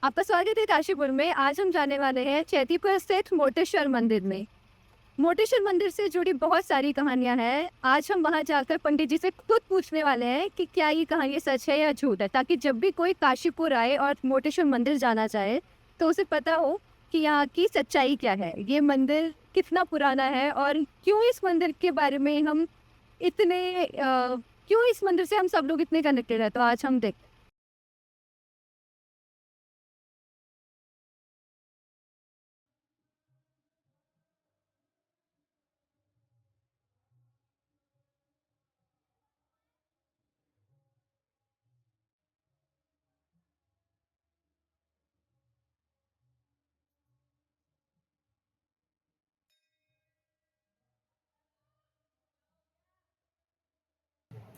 आपका स्वागत है काशीपुर में। आज हम जाने वाले हैं चैतीपुर स्थित मोटेश्वर मंदिर में। मोटेश्वर मंदिर से जुड़ी बहुत सारी कहानियां हैं। आज हम वहां जाकर पंडित जी से खुद पूछने वाले हैं कि क्या ये कहानी सच है या झूठ है, ताकि जब भी कोई काशीपुर आए और मोटेश्वर मंदिर जाना चाहे तो उसे पता हो कि यहाँ की सच्चाई क्या है, ये मंदिर कितना पुराना है और क्यों इस मंदिर के बारे में हम क्यों इस मंदिर से हम सब लोग इतने कनेक्टेड है। तो आज हम देखते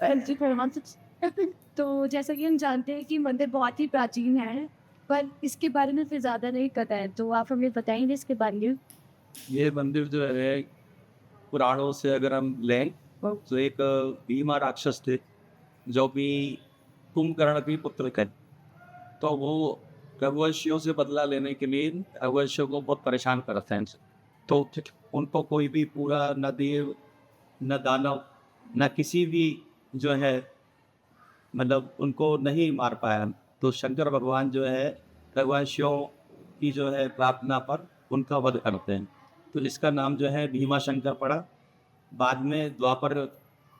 जी तो जैसा कि हम जानते हैं कि मंदिर बहुत ही प्राचीन है, पर इसके बारे में फिर ज़्यादा नहीं पता है, तो आप हमें बताएँगे इसके बारे में? ये मंदिर जो है पुराणों से अगर हम लें तो एक भीमा राक्षस थे जो भी कुंभकर्ण के पुत्र थे। तो वो रघुवंशियों से बदला लेने के लिए रघुवंशियों को बहुत परेशान करते हैं। तो उनको कोई भी पूरा न देव न दानव न किसी भी जो है मतलब उनको नहीं मार पाया। तो शंकर भगवान जो है रघुवंशियों की जो है प्रार्थना पर उनका वध करते हैं। तो इसका नाम जो है भीमा शंकर पड़ा। बाद में द्वापर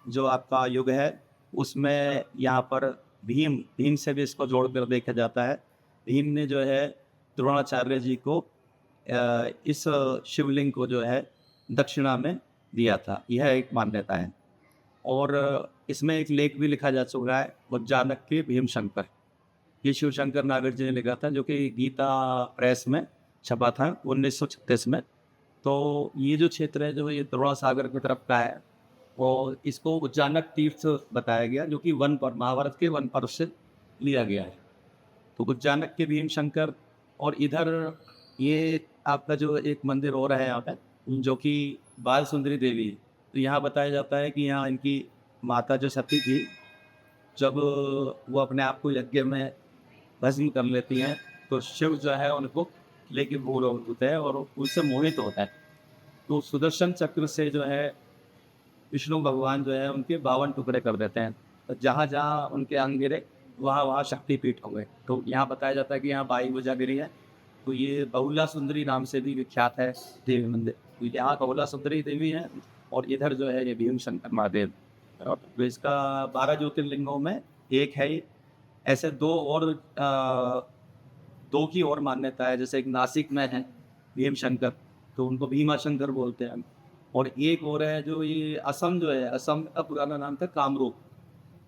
जो आपका युग है उसमें यहाँ पर भीम भीम से भी इसको जोड़कर देखा जाता है। भीम ने जो है द्रोणाचार्य जी को इस शिवलिंग को जो है दक्षिणा में दिया था, यह एक मान्यता है। और इसमें एक लेख भी लिखा जा चुका है उज्जानक के भीम शंकर। ये शिव शंकर नागर जी ने लिखा था जो कि गीता प्रेस में छपा था 1936 में। तो ये जो क्षेत्र है जो ये द्रोणा सागर की तरफ का है और इसको उज्जानक तीर्थ बताया गया जो कि वन पर महाभारत के वन पर्व से लिया गया है। तो उज्जानक के भीम शंकर। और इधर ये आपका जो एक मंदिर और है यहाँ पे जो कि बाल सुंदरी देवी है। तो यहाँ बताया जाता है कि यहाँ इनकी माता जो सती थी जब वो अपने आप को यज्ञ में भस्म कर लेती हैं तो शिव जो है उनको लेके भूल होते हैं और उनसे मोहित होता है। तो सुदर्शन चक्र से जो है विष्णु भगवान जो है उनके 52 टुकड़े कर देते हैं। तो जहाँ जहाँ उनके अंग गिरे वहाँ वहाँ शक्तिपीठ हो गए। तो यहाँ बताया जाता है कि यहाँ बाई भुजा गिरी है। तो ये बहुला सुंदरी नाम से भी विख्यात है देवी मंदिर। तो यहाँ बहुला सुंदरी देवी है और इधर जो है ये भीम शंकर महादेव। और तो इसका 12 ज्योतिर्लिंगों में एक है ये। ऐसे दो और दो की और मान्यता है, जैसे एक नासिक में है भीम शंकर तो उनको भीमा शंकर बोलते हैं। और एक और है जो ये असम जो है, असम का पुराना नाम था कामरूप।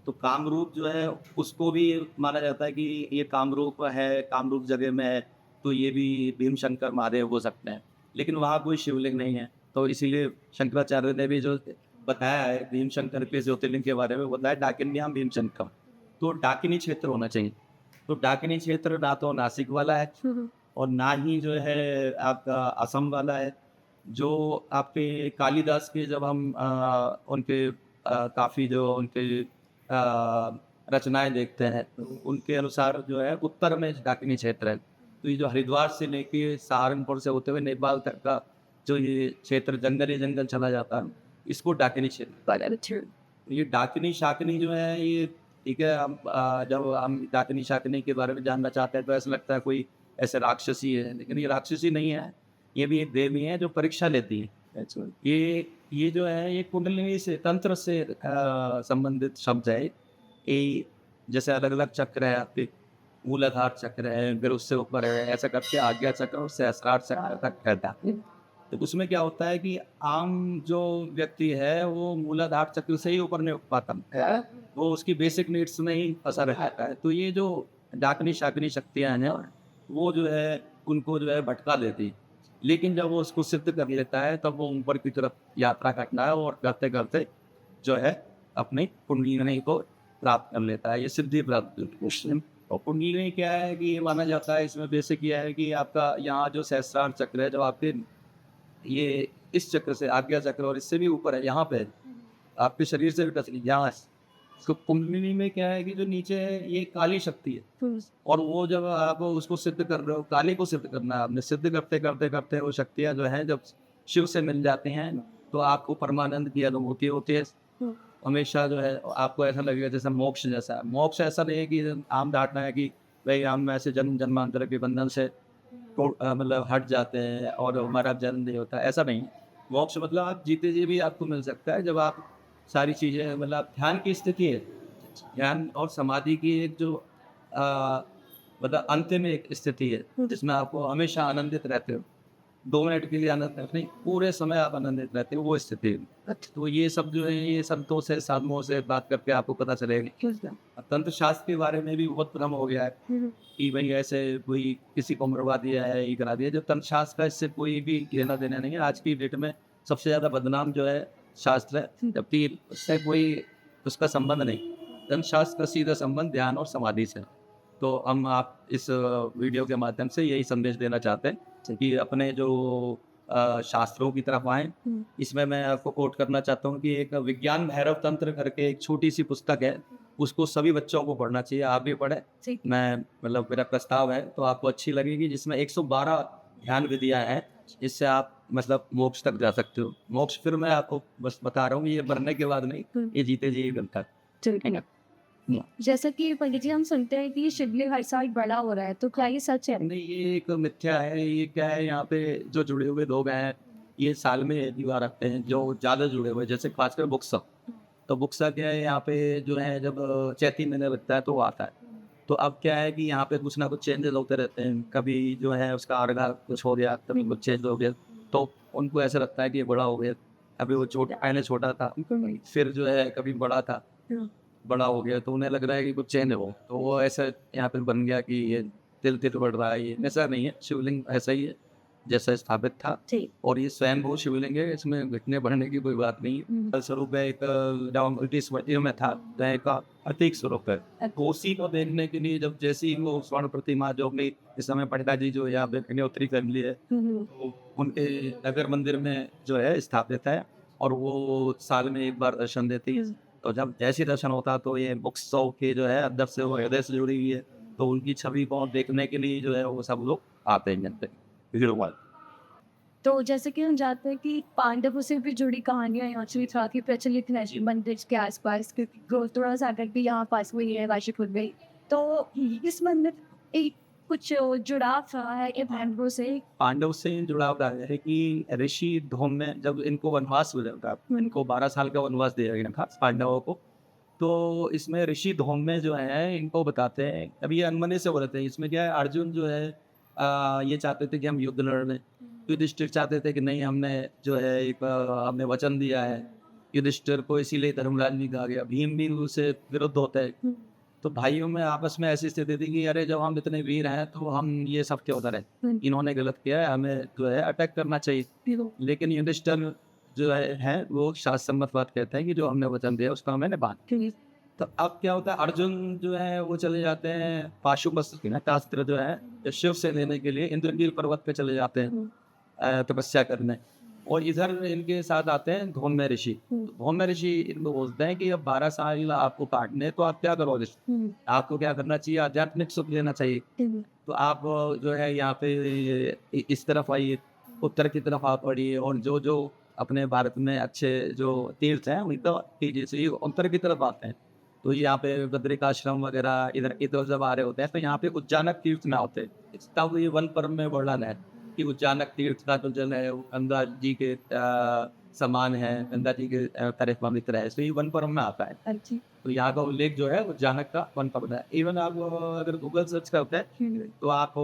तो कामरूप जो है उसको भी माना जाता है कि ये कामरूप है, कामरूप जगह में है। तो ये भी भीम शंकर महादेव हो सकते हैं, लेकिन वहाँ कोई शिवलिंग नहीं है। तो इसीलिए शंकराचार्य ने भी जो बताया है भीम शंकर के ज्योतिर्लिंग के बारे में बताया डाकिन्याम भीम शंकर। तो डाकिनी क्षेत्र होना चाहिए। तो डाकिनी क्षेत्र ना तो नासिक वाला है और ना ही जो है आपका असम वाला है। जो आपके कालिदास के जब हम उनके काफ़ी जो उनके रचनाएं देखते हैं तो उनके अनुसार जो है उत्तर में डाकिनी क्षेत्र है। तो ये जो हरिद्वार से लेके सहारनपुर से होते हुए नेपाल तक का जो ये क्षेत्र जंगल ही जंगल चला जाता है इसको डाकिनी क्षेत्र कहा जाता है। ये डाकिनी शाकिनी जो है ये ठीक है। हम जब हम डाकिनी शाकिनी के बारे में जानना चाहते हैं तो ऐसा लगता है कोई ऐसे राक्षसी है, लेकिन ये राक्षसी नहीं है। ये भी एक देवी है जो परीक्षा लेती है। ये जो है ये कुंडलिनी से तंत्र से संबंधित शब्द है। ये जैसे अलग अलग चक्र है आपके, मूलाधार चक्र है, फिर उससे ऊपर है, ऐसा करके आज्ञा चक्र और सहस्रार चक्र तक रहता है। तो उसमें क्या होता है कि आम जो व्यक्ति है वो मूलाधार चक्र से ही ऊपर नहीं उठ पाता है, वो उसकी बेसिक नीड्स में ही फंसा रहता है। तो ये जो डाकनी शाकनी शक्तियाँ हैं वो जो है उनको जो है भटका देती है। लेकिन जब वो उसको सिद्ध कर लेता है तब वो ऊपर की तरफ यात्रा करता है और करते करते जो है अपनी कुंडलिनी को प्राप्त कर लेता है। ये सिद्धि प्राप्त होती है। और कुंडलिनी क्या है कि ये माना जाता है इसमें बेसिक यह है कि आपका यहाँ जो सहस्रार चक्र है, जब आपके ये इस चक्र से आज्ञा चक्र और इससे भी ऊपर है, यहाँ पे आपके शरीर से भी टच नहीं, यहाँ तो कुंडलिनी में क्या है कि जो नीचे है ये काली शक्ति है, और वो जब आप उसको सिद्ध कर रहे हो, काली को सिद्ध करना है आपने, सिद्ध करते करते करते वो शक्तियाँ जो है जब शिव से मिल जाती हैं तो आपको परमानंद की अनुभूति होती है। हमेशा जो है आपको ऐसा लगेगा जैसे मोक्ष जैसा है। मोक्ष ऐसा नहीं है कि आम धारणा है कि भाई हम ऐसे जन्म जन्मांतर के बंधन से मतलब हट जाते हैं और हमारा जन्म नहीं होता, ऐसा नहीं। मोक्ष मतलब आप जीते जी भी आपको मिल सकता है जब आप सारी चीज़ें मतलब ध्यान की स्थिति है, ध्यान और समाधि की एक जो मतलब अंत में एक स्थिति है जिसमें आपको हमेशा आनंदित रहते हो। 2 मिनट के लिए आनंद नहीं, पूरे समय आप आनंदित रहते हो, वो स्थिति है। तो ये सब जो है ये संतों से साधुओं से बात करके आपको पता चलेगा। तंत्र शास्त्र के बारे में भी बहुत भ्रम हो गया है कि भाई ऐसे कोई किसी को मरवा दिया है, ये करा दिया। जो तंत्र शास्त्र का इससे कोई भी लेना देना नहीं है। आज की डेट में सबसे ज़्यादा बदनाम जो है शास्त्र है, जबकि उससे कोई उसका संबंध नहीं। तंत्र शास्त्र का सीधा संबंध ध्यान और समाधि से। तो हम आप इस वीडियो के माध्यम से यही संदेश देना चाहते हैं कि अपने जो शास्त्रों की तरफ आएँ। इसमें मैं आपको कोट करना चाहता हूँ कि एक विज्ञान भैरव तंत्र करके एक छोटी सी पुस्तक है, उसको सभी बच्चों को पढ़ना चाहिए। आप भी पढ़ें, मैं मतलब मेरा प्रस्ताव है तो आपको अच्छी लगेगी, जिसमें 112 ध्यान विधियाँ हैं, इससे आप मतलब मोक्ष तक जा सकते हो। मोक्ष फिर मैं आपको बस बता रहा हूँ, ये मरने के बाद नहीं, ये जीते जी बनता है। जैसा कि पंडित जी हम सुनते हैं कि शिवलिंग हर साल बड़ा हो रहा है, तो क्या ये सच है? नहीं, ये एक मिथ्या है। ये क्या है, यहाँ पे जो जुड़े हुए लोग हैं ये साल में एक ही बार आते हैं, जो ज़्यादा जुड़े हुए, जैसे खासकर बुक्सा। तो बुक्सा क्या है, यहाँ पे जो है जब चैती महीने लगता है तो वो आता है। तो अब क्या है कि यहाँ पे कुछ ना कुछ चेंजेस होते रहते हैं, कभी जो है उसका अर्घा कुछ हो गया, कभी कुछ चेंज हो गया, तो उनको ऐसा लगता है कि ये बड़ा हो गया। अभी वो पहले छोटा था, फिर जो है कभी बड़ा था, बड़ा हो गया, तो उन्हें लग रहा है कि कुछ चेंज हो, तो वो ऐसा यहाँ पे बन गया कि ये तिल तिल बढ़ रहा है। ये ऐसा नहीं है, शिवलिंग ऐसा ही है जैसा स्थापित था, और ये स्वयं शिवलिंग है, इसमें घटने बढ़ने की कोई बात नहीं है। स्वरूप है एक स्मृतियों में था दया का अतीक स्वरूप है। कोसी को देखने के लिए जब जैसी वो स्वर्ण प्रतिमा जो अपनी इस समय पंडिता जी जो यहाँ पे अग्निहोत्री फैमिली है, तो उनके नगर मंदिर में जो है स्थापित है, और वो साल में एक बार दर्शन देती है। तो जब जैसे दर्शन होता तो ये उत्सव के जो है अंदर से वो हृदय से जुड़ी हुई है, तो उनकी छवि को देखने के लिए जो है वो सब लोग आते हैं यहाँ पे। तो जैसे कि हम जानते हैं कि पांडवों से भी जुड़ी कहानियां यहाँ से काफी प्रचलित हैं शिव मंदिर के आसपास, क्योंकि गोत्रा सागर भी यहाँ पास हुई है काशीपुर में। तो इस मंदिर एक कुछ जुड़ाव रहा है ये पांडवों से? पांडव से जुड़ाव रहा है कि ऋषि धौम्य जब इनको वनवास मिला था, इनको 12 साल का वनवास दिया गया था पांडवों को, तो इसमें ऋषि धौम्य जो है इनको बताते हैं, अभी ये अनमने से हो रहे थे। इसमें क्या है, अर्जुन जो है ये चाहते थे कि हम युद्ध लड़ लें, युधिष्ठिर चाहते थे कि नहीं, हमने जो है एक हमने वचन दिया है युधिष्ठिर को, इसीलिए धर्मराज भी कहा गया। भीम भी उससे विरुद्ध होते हैं। तो भाइयों में आपस में ऐसी स्थिति थी कि अरे जब हम इतने वीर हैं तो हम ये सब क्यों करें, इन्होंने गलत किया है, हमें जो है अटैक करना चाहिए। लेकिन युधिष्ठिर जो है वो शास्त्र सम्मत बात कहते हैं कि जो हमने वचन दिया उसका हमें निभाना। तो अब क्या होता है, अर्जुन जो है वो चले जाते हैं पाशुपतास्त्र जो है शिव से लेने के लिए इंद्रकील पर्वत पे चले जाते हैं तपस्या करने, और इधर इनके साथ आते हैं धौम्य ऋषि। धौम्य ऋषि इनको बोलते हैं कि अब 12 साल आपको काटने, तो आप क्या करोगे, आपको क्या करना चाहिए, आध्यात्मिक सुख लेना चाहिए। तो आप जो है यहाँ पे इस तरफ आइए, उत्तर की तरफ आप पढ़िए, और जो जो अपने भारत में अच्छे जो तीर्थ हैं उनको कीजिए। से उत्तर की तरफ आते हैं तो यहाँ पे बद्रिकाश्रम वगैरह इधर इधर जब आ रहे होते हैं, तो यहाँ पे उज्जानक तीर्थ में होते हैं। तब ये वन पर्व में वर्णन है कि उज्जानक तीर्थ का जो जल है वो गंगा जी के समान है, गंगा जी के तरफ पवित्र है, तो ये वन पर्व में आता है। तो यहाँ का उल्लेख जो है उज्जानक का वन पर्व है। इवन आप अगर गूगल सर्च करते हैं तो आप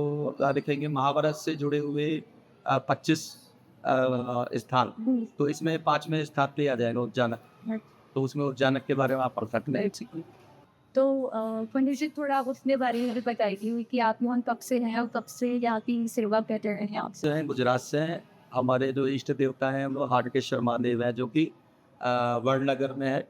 देखेंगे महाभारत से जुड़े हुए 25 स्थान, तो इसमें 5वें स्थान पे आ जाएगा उज्जानक, तो उसमें उज्जानक के बारे में आप पढ़ सकते हैं। तो पंडित जी थोड़ा उसके बारे में भी बताइए कि आप यहाँ कब से हैं और कब से यहाँ की सेवा कर रहे हैं आप? से हैं गुजरात से हैं। हमारे जो इष्ट देवता हैं वो हाटकेश्वर महादेव है, जो कि वड़नगर में है।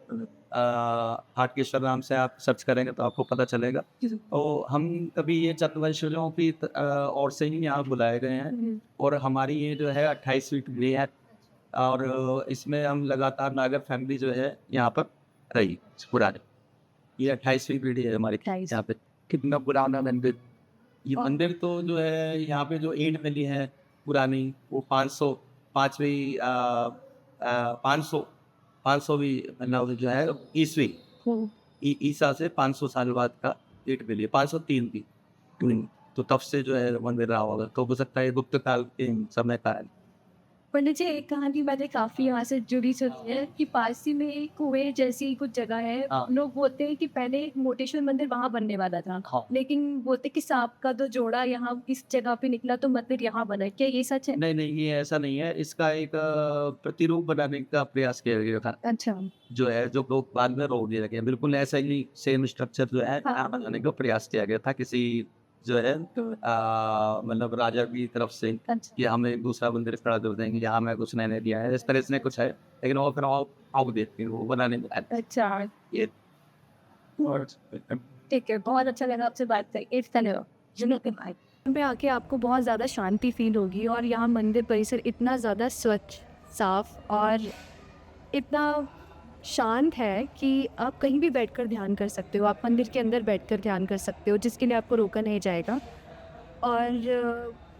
हाटकेश्वर नाम से आप सर्च करेंगे तो आपको पता चलेगा। तो हम कभी ये चतुर्वंशियों की ओर से ही यहाँ बुलाए गए हैं, और हमारी ये जो है 28वीं पीढ़ी है, और इसमें हम लगातार नागर फैमिली जो है यहाँ पर रही पुराने। ये 28वीं पीढ़ी है हमारी 28 यहाँ पे। कितना पुराना मंदिर। ये और- मंदिर तो जो है यहाँ पे जो ईंट मिली है पुरानी, वो 500 5वीं 500वीं मतलब जो है ईसवी ईसा से 500 साल बाद का ईंट मिली है, 503 की। तो तब से जो है मंदिर रहा होगा, तो हो सकता है गुप्त काल के समय का है। पंडित जी, एक कहानी मैंने काफी यहाँ से जुड़ी सुनी है कि पारसी में एक कुएं जैसी कुछ जगह है। हाँ। लोग बोलते हैं कि पहले एक मोटेश्वर मंदिर वहां बनने वाला था, हाँ। लेकिन बोलते कि सांप का तो जोड़ा यहाँ इस जगह पे निकला तो मंदिर यहाँ बना। क्या ये सच है? नहीं नहीं, ये ऐसा नहीं है। इसका एक प्रतिरूप बनाने का प्रयास किया गया था, अच्छा। जो है जो लोग बाद में रोक दिया गया। बिल्कुल ऐसा ही सेम स्ट्रक्चर जो है हाँ। यहाँ बनाने का प्रयास किया गया था किसी जो है मतलब राजा की तरफ से, अच्छा। कि हमें एक दूसरा मंदिर खड़ा कर देंगे, यहाँ मैं कुछ नहीं दिया है, इस तरह से कुछ है। लेकिन वो फिर आओ देखते हैं वो बनाने में आया। अच्छा, ये और ठीक है, बहुत अच्छा लगा आपसे बात करके। इस तरह यहाँ पे आके आपको बहुत ज़्यादा शांति फील होगी, और यहाँ मंदिर परिसर इतना ज़्यादा स्वच्छ, साफ और इतना शांत है कि आप कहीं भी बैठकर ध्यान कर सकते हो। आप मंदिर के अंदर बैठकर ध्यान कर सकते हो, जिसके लिए आपको रोका नहीं जाएगा। और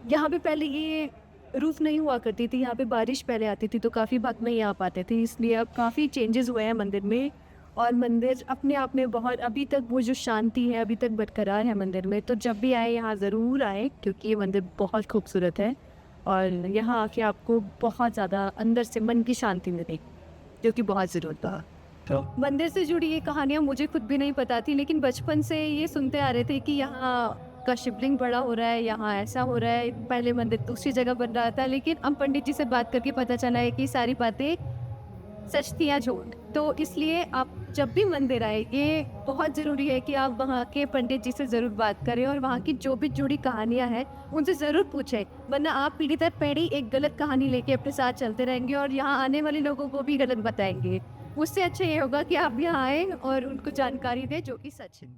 यहाँ पे पहले ये रूफ नहीं हुआ करती थी, यहाँ पे बारिश पहले आती थी तो काफ़ी भक्त नहीं आ पाते थे, इसलिए अब काफ़ी चेंजेस हुए हैं मंदिर में। और मंदिर अपने आप में बहुत, अभी तक वो जो शांति है अभी तक बरकरार है मंदिर में। तो जब भी आए यहाँ ज़रूर आए, क्योंकि ये मंदिर बहुत खूबसूरत है और यहाँ आके आपको बहुत ज़्यादा अंदर से मन की शांति मिलेगी, जो कि बहुत ज़रूरत है। तो मंदिर से जुड़ी ये कहानियाँ मुझे खुद भी नहीं पता थी, लेकिन बचपन से ये सुनते आ रहे थे कि यहाँ का शिवलिंग बड़ा हो रहा है, यहाँ ऐसा हो रहा है, पहले मंदिर दूसरी जगह बन रहा था। लेकिन अब पंडित जी से बात करके पता चला है कि सारी बातें सच थी या झूठ। तो इसलिए आप जब भी मंदिर आए, ये बहुत ज़रूरी है कि आप वहाँ के पंडित जी से ज़रूर बात करें और वहाँ की जो भी जुड़ी कहानियाँ हैं उनसे ज़रूर पूछें, वरना आप पीढ़ी दर पीढ़ी एक गलत कहानी लेके अपने साथ चलते रहेंगे और यहाँ आने वाले लोगों को भी गलत बताएंगे। उससे अच्छा ये होगा कि आप यहाँ आएँ और उनको जानकारी दें जो कि सच है।